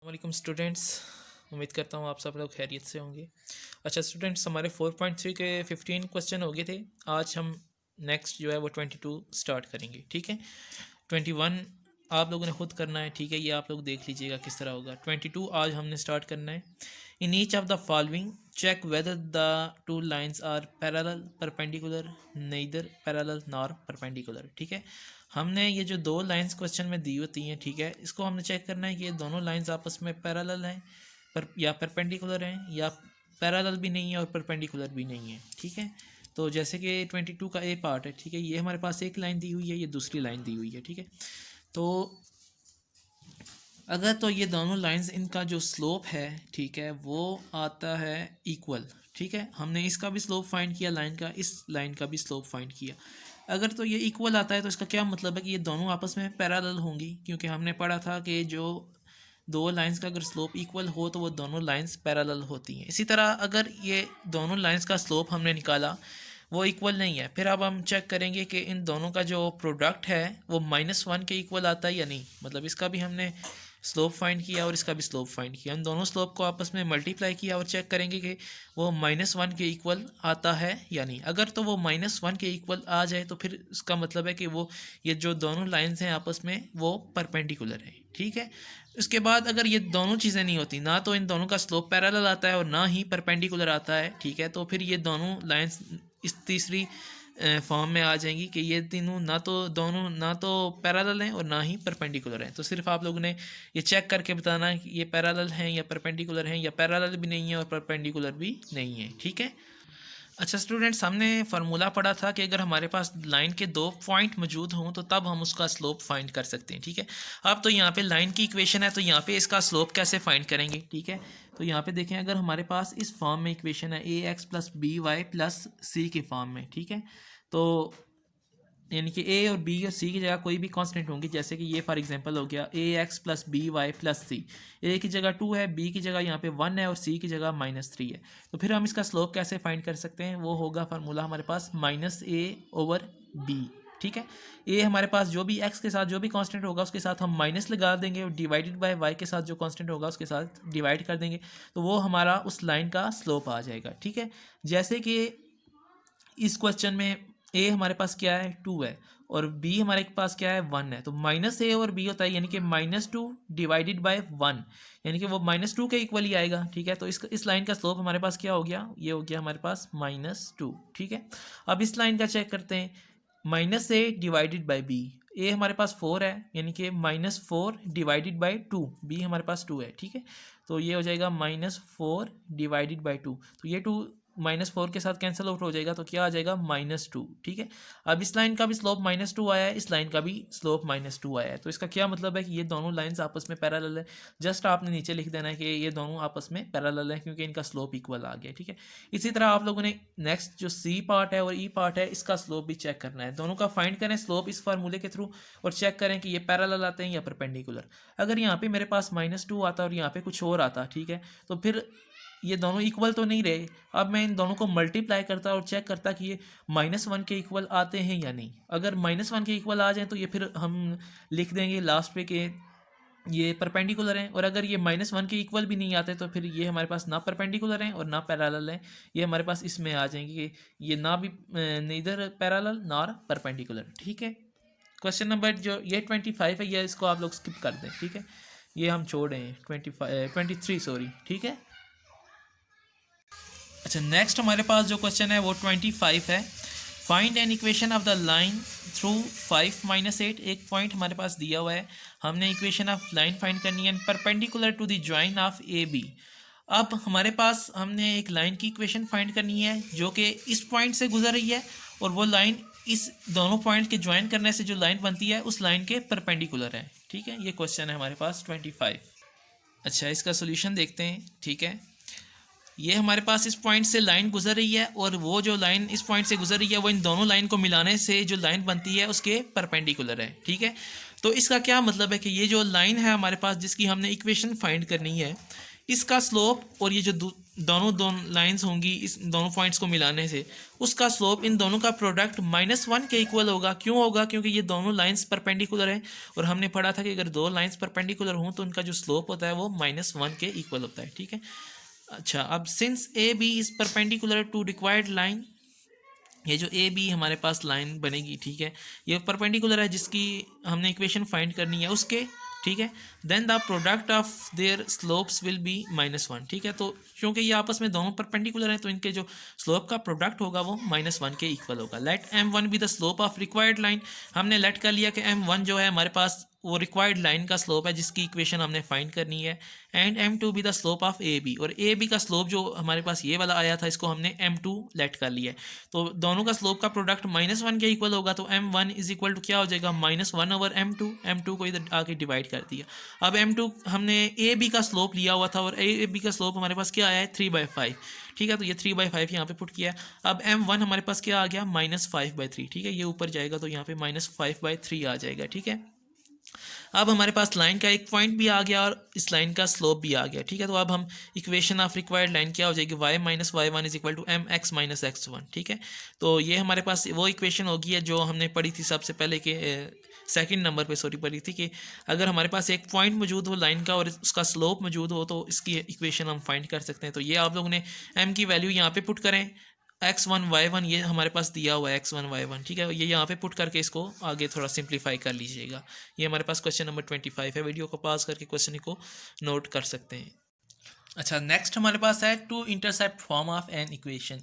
वालेकुम स्टूडेंट्स, उम्मीद करता हूँ आप सब लोग खैरियत से होंगे। अच्छा स्टूडेंट्स, हमारे 4.3 के 15 क्वेश्चन हो गए थे। आज हम नेक्स्ट जो है वो 22 स्टार्ट करेंगे। ठीक है, 21 आप लोगों ने खुद करना है। ठीक है, ये आप लोग देख लीजिएगा किस तरह होगा। 22 आज हमने स्टार्ट करना है। In each of the following check whether the two lines are parallel, perpendicular, neither parallel nor perpendicular. ठीक है, हमने ये जो दो लाइंस क्वेश्चन में दी होती हैं, ठीक है, इसको हमने चेक करना है कि ये दोनों लाइंस आपस में पैरेलल हैं या परपेंडिकुलर हैं, या पैरेलल भी नहीं है और परपेंडिकुलर भी नहीं है। ठीक है, तो जैसे कि 22 का ए पार्ट है। ठीक है, ये हमारे पास एक लाइन दी हुई है, ये दूसरी लाइन दी हुई है। ठीक है, तो अगर तो ये दोनों लाइंस, इनका जो स्लोप है, ठीक है, वो आता है इक्वल। ठीक है, हमने इसका भी स्लोप फाइंड किया लाइन का, इस लाइन का भी स्लोप फाइंड किया। अगर तो ये इक्वल आता है तो इसका क्या मतलब है कि ये दोनों आपस में पैरेलल होंगी, क्योंकि हमने पढ़ा था कि जो दो लाइंस का अगर स्लोप इक्वल हो तो वो दोनों लाइंस पैरेलल होती हैं। इसी तरह अगर ये दोनों लाइंस का स्लोप हमने निकाला वो इक्वल नहीं है, फिर अब हम चेक करेंगे कि इन दोनों का जो प्रोडक्ट है वो -1 के इक्वल आता है या नहीं। मतलब इसका भी हमने स्लोप फाइंड किया और इसका भी स्लोप फाइंड किया, इन दोनों स्लोप को आपस में मल्टीप्लाई किया और चेक करेंगे कि वो -1 के इक्वल आता है या नहीं। अगर तो वो -1 के इक्वल आ जाए तो फिर इसका मतलब है कि वो ये जो दोनों लाइंस हैं आपस में वो परपेंडिकुलर है। ठीक है, उसके बाद अगर ये दोनों चीज़ें नहीं होती, ना तो इन दोनों का स्लोप पैरेलल आता है और ना ही परपेंडिकुलर आता है, ठीक है, तो फिर ये दोनों लाइंस इस तीसरी फॉर्म में आ जाएंगी कि ये तीनों दोनों ना तो पैरेलल हैं और ना ही परपेंडिकुलर हैं। तो सिर्फ आप लोगों ने ये चेक करके बताना है कि ये पैरेलल हैं या परपेंडिकुलर हैं, या पैरेलल भी नहीं है और परपेंडिकुलर भी नहीं है। ठीक है, अच्छा स्टूडेंट्स, हमने फार्मूला पढ़ा था कि अगर हमारे पास लाइन के दो पॉइंट मौजूद हों तो तब हम उसका स्लोप फाइंड कर सकते हैं। ठीक है, अब तो यहाँ पे लाइन की इक्वेशन है, तो यहाँ पे इसका स्लोप कैसे फाइंड करेंगे। ठीक है, तो यहाँ पे देखें, अगर हमारे पास इस फॉर्म में इक्वेशन है ax + by + c के फॉर्म में, ठीक है, तो यानी कि ए और बी और सी की जगह कोई भी कांस्टेंट होंगी। जैसे कि ये फॉर एग्जांपल हो गया ax + by + c, ए की जगह 2 है, बी की जगह यहाँ पे 1 है और सी की जगह -3 है। तो फिर हम इसका स्लोप कैसे फाइंड कर सकते हैं, वो होगा फार्मूला हमारे पास -a/b। ठीक है, ए हमारे पास जो भी एक्स के साथ जो भी कांस्टेंट होगा उसके साथ हम माइनस लगा देंगे और डिवाइडेड बाय वाई के साथ जो कांस्टेंट होगा उसके साथ डिवाइड कर देंगे, तो वो हमारा उस लाइन का स्लोप आ जाएगा। ठीक है, जैसे कि इस क्वेश्चन में ए हमारे पास क्या है, 2 है, और बी हमारे पास क्या है, 1 है, तो -a और b होता है, यानी कि -2 डिवाइडेड बाय 1, यानी कि वो -2 के इक्वल ही आएगा। ठीक है, तो इस लाइन का स्लोप हमारे पास क्या हो गया, ये हो गया हमारे पास -2। ठीक है, अब इस लाइन का चेक करते हैं, -a डिवाइडेड बाई b, ए हमारे पास 4 है, यानी कि -4 डिवाइडेड बाई 2, बी हमारे पास 2 है। ठीक है, तो ये हो जाएगा -4 डिवाइडेड बाई 2, तो ये 2 -4 के साथ कैंसिल आउट हो जाएगा, तो क्या आ जाएगा, -2। ठीक है, अब इस लाइन का भी स्लोप -2 आया है, इस लाइन का भी स्लोप -2 आया है, तो इसका क्या मतलब है कि ये दोनों लाइंस आपस में पैरेलल है। जस्ट आपने नीचे लिख देना है कि ये दोनों आपस में पैरेलल है, क्योंकि इनका स्लोप इक्वल आ गया। ठीक है, इसी तरह आप लोगों ने नेक्स्ट जो सी पार्ट है और ई पार्ट है, इसका स्लोप भी चेक करना है। दोनों का फाइंड करें स्लोप इस फार्मूले के थ्रू और चेक करें कि ये पैरेलल आते हैं या परपेंडिकुलर। अगर यहाँ पे मेरे पास -2 आता और यहाँ पे कुछ और आता, ठीक है, तो फिर ये दोनों इक्वल तो नहीं रहे। अब मैं इन दोनों को मल्टीप्लाई करता और चेक करता कि ये -1 के इक्वल आते हैं या नहीं। अगर -1 के इक्वल आ जाए तो ये फिर हम लिख देंगे लास्ट पे कि ये परपेंडिकुलर हैं, और अगर ये -1 के इक्वल भी नहीं आते तो फिर ये हमारे पास ना परपेंडिकुलर हैं और ना पैरेलल हैं। ये हमारे पास इसमें आ जाएंगे कि ये ना भी नीदर पैरेलल नॉर परपेंडिकुलर। ठीक है, क्वेश्चन नंबर जो ये 25 है, ये इसको आप लोग स्किप कर दें। ठीक है, ये हम छोड़ रहे हैं 23 सॉरी। ठीक है, अच्छा नेक्स्ट हमारे पास जो क्वेश्चन है वो 25 है। Find an equation of the line through 5 - 8, एक पॉइंट हमारे पास दिया हुआ है, हमने इक्वेशन ऑफ लाइन फाइंड करनी है perpendicular to the join of A B. अब हमारे पास हमने एक लाइन की इक्वेशन फाइंड करनी है जो कि इस पॉइंट से गुजर रही है, और वो लाइन इस दोनों पॉइंट के ज्वाइन करने से जो लाइन बनती है उस लाइन के परपेंडिकुलर है। ठीक है, ये क्वेश्चन है हमारे पास 25। अच्छा, इसका सोल्यूशन देखते हैं। ठीक है, ये हमारे पास इस पॉइंट से लाइन गुजर रही है, और वो जो लाइन इस पॉइंट से गुजर रही है वो इन दोनों लाइन को मिलाने से जो लाइन बनती है उसके परपेंडिकुलर है। ठीक है, तो इसका क्या मतलब है कि ये जो लाइन है हमारे पास जिसकी हमने इक्वेशन फाइंड करनी है, इसका स्लोप और ये जो दोनों लाइंस होंगी इस दोनों पॉइंट्स को मिलाने से उसका स्लोप इन दोनों का प्रोडक्ट -1 के इक्वल होगा। क्यों होगा? क्योंकि ये दोनों लाइंस परपेंडिकुलर हैं और हमने पढ़ा था कि अगर दो लाइंस परपेंडिकुलर हों तो उनका जो स्लोप होता है वो -1 के इक्वल होता है। ठीक है। अच्छा, अब since A B is perpendicular to required line, ये जो ए बी हमारे पास लाइन बनेगी, ठीक है, ये परपेंडिकुलर है जिसकी हमने इक्वेशन फाइंड करनी है उसके, ठीक है, then the product of their slopes will be -1। ठीक है, तो क्योंकि ये आपस में दोनों परपेंडिकुलर हैं तो इनके जो स्लोप का प्रोडक्ट होगा वो -1 के इक्वल होगा। Let m1 be the slope of required line, हमने लेट कर लिया कि m1 जो है हमारे पास वो रिक्वायर्ड लाइन का स्लोप है जिसकी इक्वेशन हमने फाइंड करनी है, and m2 be the slope of A B, और ए बी का स्लोप जो हमारे पास ये वाला आया था इसको हमने m2 लेट कर लिया है। तो दोनों का स्लोप का प्रोडक्ट -1 के इक्वल होगा, तो m1 इज इक्वल टू क्या हो जाएगा, -1/m2, m2 को इधर आके डिवाइड कर दिया। अब m2 हमने ए बी का स्लोप लिया हुआ था और ए बी का स्लोप हमारे पास क्या आया है, 3/5। ठीक है, तो ये 3/5 यहाँ पे पुट किया। अब m1 हमारे पास क्या आ गया, -5/3। ठीक है, ये ऊपर जाएगा तो यहाँ पे -5/3 आ जाएगा। ठीक है, अब हमारे पास लाइन का एक पॉइंट भी आ गया और इस लाइन का स्लोप भी आ गया। ठीक है, तो अब हम इक्वेशन ऑफ रिक्वायर्ड लाइन क्या हो जाएगी, y - y1 is equal to mx - x1। ठीक है, तो ये हमारे पास वो इक्वेशन होगी है जो हमने पढ़ी थी सबसे पहले के सेकंड नंबर पे पढ़ी थी कि अगर हमारे पास एक पॉइंट मौजूद हो लाइन का और उसका स्लोप मौजूद हो तो इसकी इक्वेशन हम फाइंड कर सकते हैं। तो ये आप लोगों ने m की वैल्यू यहाँ पे पुट करें, x1 y1 ये हमारे पास दिया हुआ है x1 y1। ठीक है, ये यहाँ पे पुट करके इसको आगे थोड़ा सिंप्लीफाई कर लीजिएगा। ये हमारे पास क्वेश्चन नंबर 25 है। वीडियो को पॉज करके क्वेश्चन को नोट कर सकते हैं। अच्छा, नेक्स्ट हमारे पास है two intercept form of an equation.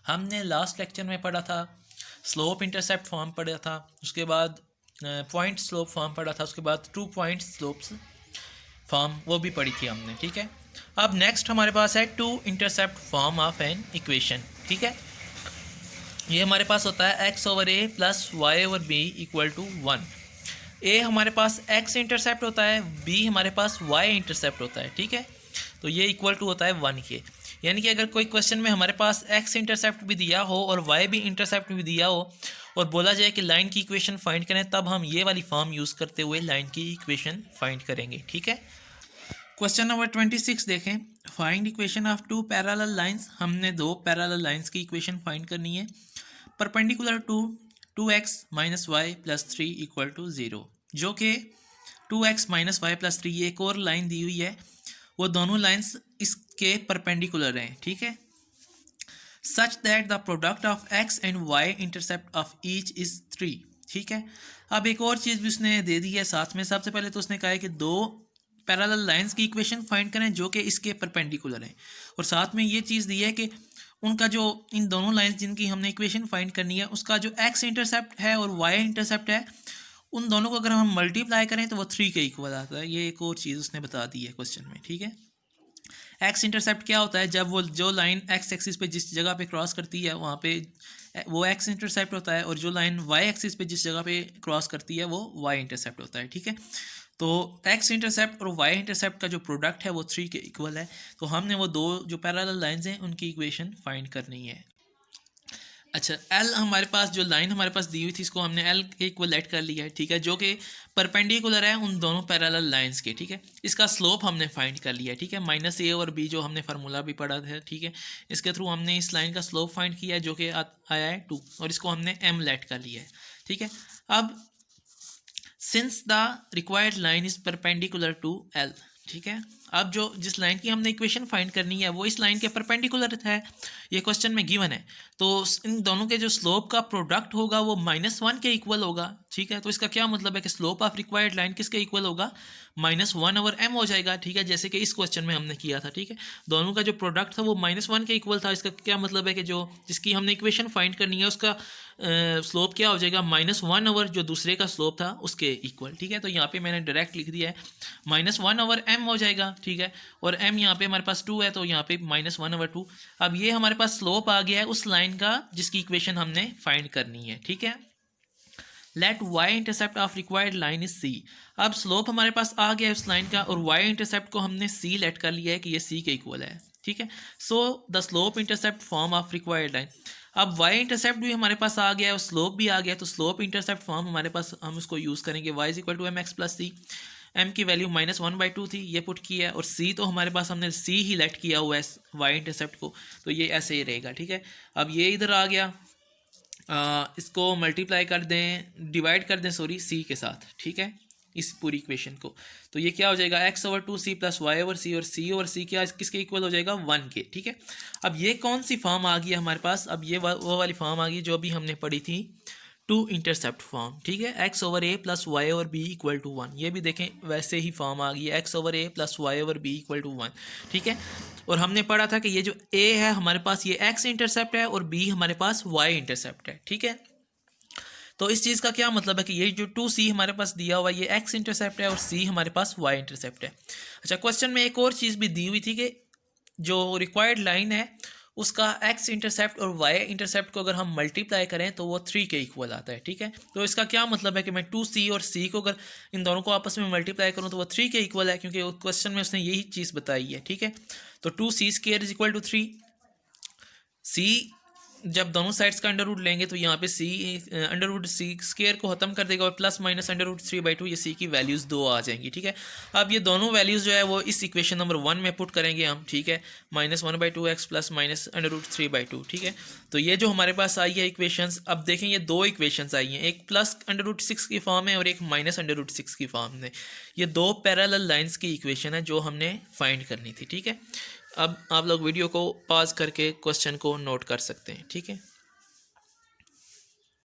हमने लास्ट लेक्चर में पढ़ा था स्लोप इंटरसेप्ट फॉर्म पढ़ा था, उसके बाद पॉइंट स्लोप फॉर्म पढ़ा था, उसके बाद 2 पॉइंट स्लोप्स फॉर्म वो भी पढ़ी थी हमने। ठीक है, अब नेक्स्ट हमारे पास है two intercept form of an equation. ठीक है, ये हमारे पास होता है x/a plus y/b equal to 1। ए हमारे पास x इंटरसेप्ट होता है, b हमारे पास y इंटरसेप्ट होता है। ठीक है, तो ये इक्वल टू होता है 1 के। यानी कि अगर कोई क्वेश्चन में हमारे पास x इंटरसेप्ट भी दिया हो और y भी इंटरसेप्ट भी दिया हो और बोला जाए कि लाइन की इक्वेशन फाइंड करें, तब हम ये वाली फॉर्म यूज़ करते हुए लाइन की इक्वेशन फाइंड करेंगे। ठीक है, क्वेश्चन नंबर 26 देखें, find equation of two parallel lines. हमने दो पैरेलल लाइंस की इक्वेशन फाइंड करनी है। Perpendicular to 2x - y + 3 equal to 0, जो कि 2x - y + 3 एक और लाइन दी हुई है, वो दोनों लाइंस इसके परपेंडिकुलर हैं। ठीक है, such that the product of x and y intercept of each is 3। ठीक है, अब एक और चीज़ भी उसने दे दी है साथ में। सबसे पहले तो उसने कहा है कि दो पैरेलल लाइंस की इक्वेशन फाइंड करें जो कि इसके परपेंडिकुलर हैं, और साथ में ये चीज़ दी है कि उनका जो इन दोनों लाइंस जिनकी हमने इक्वेशन फाइंड करनी है उसका जो x इंटरसेप्ट है और y इंटरसेप्ट है, उन दोनों को अगर हम मल्टीप्लाई करें तो वो 3 के इक्वल आता है। ये एक और चीज़ उसने बता दी है क्वेश्चन में। ठीक है, एक्स इंटरसेप्ट क्या होता है, जब वो जो लाइन एक्स एक्सिस पे जिस जगह पे क्रॉस करती है वहाँ पे वो एक्स इंटरसेप्ट होता है, और जो लाइन वाई एक्सिस पे जिस जगह पे क्रॉस करती है वो वाई इंटरसेप्ट होता है। ठीक है, तो एक्स इंटरसेप्ट और वाई इंटरसेप्ट का जो प्रोडक्ट है वो 3 के इक्वल है। तो हमने वो दो जो पैरेलल लाइंस हैं उनकी इक्वेशन फाइंड करनी है। अच्छा, एल हमारे पास जो लाइन हमारे पास दी हुई थी इसको हमने एल के इक्वल लेट कर लिया है। ठीक है, जो कि परपेंडिकुलर है उन दोनों पैरेलल लाइंस के। ठीक है, इसका स्लोप हमने फाइंड कर लिया है। ठीक है, -a और b जो हमने फार्मूला भी पढ़ा था। ठीक है, इसके थ्रू हमने इस लाइन का स्लोप फाइंड किया है जो कि आया है 2, और इसको हमने m लेट कर लिया है। ठीक है, अब since the required line is perpendicular to L. ठीक है, अब जो जिस लाइन की हमने इक्वेशन फाइंड करनी है वो इस लाइन के परपेंडिकुलर है, ये क्वेश्चन में गिवन है। तो इन दोनों के जो स्लोप का प्रोडक्ट होगा वो -1 के इक्वल होगा। ठीक है, तो इसका क्या मतलब है कि स्लोप ऑफ रिक्वायर्ड लाइन किसके इक्वल होगा, -1/m हो जाएगा। ठीक है, जैसे कि इस क्वेश्चन में हमने किया था। ठीक है, दोनों का जो प्रोडक्ट था वो -1 के इक्वल था। इसका क्या मतलब है कि जो जिसकी हमने इक्वेशन फाइंड करनी है उसका स्लोप क्या हो जाएगा, -1 जो दूसरे का स्लोप था उसके इक्वल। ठीक है, तो यहाँ पे मैंने डायरेक्ट लिख दिया है -1/m हो जाएगा। ठीक है, और m यहाँ पे हमारे पास 2 है तो यहाँ पे -1/2। अब ये हमारे पास स्लोप आ गया है उस लाइन का जिसकी इक्वेशन हमने फाइंड करनी है। ठीक है, let y intercept of required line is c। अब स्लोप हमारे पास आ गया है उस लाइन का और y इंटरसेप्ट को हमने c लेट कर लिया है कि ये c के इक्वल है। ठीक है, so the slope intercept form of required line. अब y इंटरसेप्ट भी हमारे पास आ गया है और स्लोप भी आ गया है, तो स्लोप इंटरसेप्ट फॉर्म हमारे पास हम उसको यूज़ करेंगे y = mx + c। m की वैल्यू -1/2 थी, ये पुट किया है, और c तो हमारे पास हमने c ही लेट किया हुआ है y इंटरसेप्ट को, तो ये ऐसे ही रहेगा, ठीक है। अब ये इधर आ गया, इसको मल्टीप्लाई कर दें, डिवाइड कर दें सॉरी c के साथ, ठीक है, इस पूरी इक्वेशन को, तो ये क्या हो जाएगा x/2c + y/c, और c क्या किसके इक्वल हो जाएगा 1 के, ठीक है। अब ये कौन सी फॉर्म आ गई है हमारे पास, अब ये वो वाली फॉर्म आ गई जो अभी हमने पढ़ी थी, टू इंटरसेप्ट फॉर्म, ठीक है, x/a + y/b = 1, ये भी देखें वैसे ही फॉर्म आ गई है x/a + y/b = 1, ठीक है। और हमने पढ़ा था कि ये जो a है हमारे पास ये x इंटरसेप्ट है और b हमारे पास y इंटरसेप्ट है, ठीक है। तो इस चीज़ का क्या मतलब है कि ये जो 2c हमारे पास दिया हुआ है ये x इंटरसेप्ट है और c हमारे पास y इंटरसेप्ट है। अच्छा, क्वेश्चन में एक और चीज़ भी दी हुई थी कि जो रिक्वायर्ड लाइन है उसका x इंटरसेप्ट और y इंटरसेप्ट को अगर हम मल्टीप्लाई करें तो वो 3 के इक्वल आता है, ठीक है। तो इसका क्या मतलब है कि मैं 2c और c को अगर इन दोनों को आपस में मल्टीप्लाई करूं तो वो 3 के इक्वल है, क्योंकि क्वेश्चन में उसने यही चीज़ बताई है, ठीक है। तो 2c² = 3, c जब दोनों साइड्स का अंडर रूट लेंगे तो यहाँ पे c² को ख़त्म कर देगा और प्लस माइनस √3/2, ये c की वैल्यूज़ 2 आ जाएंगी, ठीक है। अब ये दोनों वैल्यूज़ जो है वो इस इक्वेशन नंबर 1 में पुट करेंगे हम, ठीक है, -1/2x + -√3/2, ठीक है। तो ये जो हमारे पास आई है इक्वेशंस, अब देखें ये दो इक्वेशंस आई हैं, एक +√6 की फॉर्म है और एक -√6 की फॉर्म में, ये दो पैरेलल लाइन्स की इक्वेशन है जो हमने फाइंड करनी थी, ठीक है। अब आप लोग वीडियो को पॉज करके क्वेश्चन को नोट कर सकते हैं, ठीक है।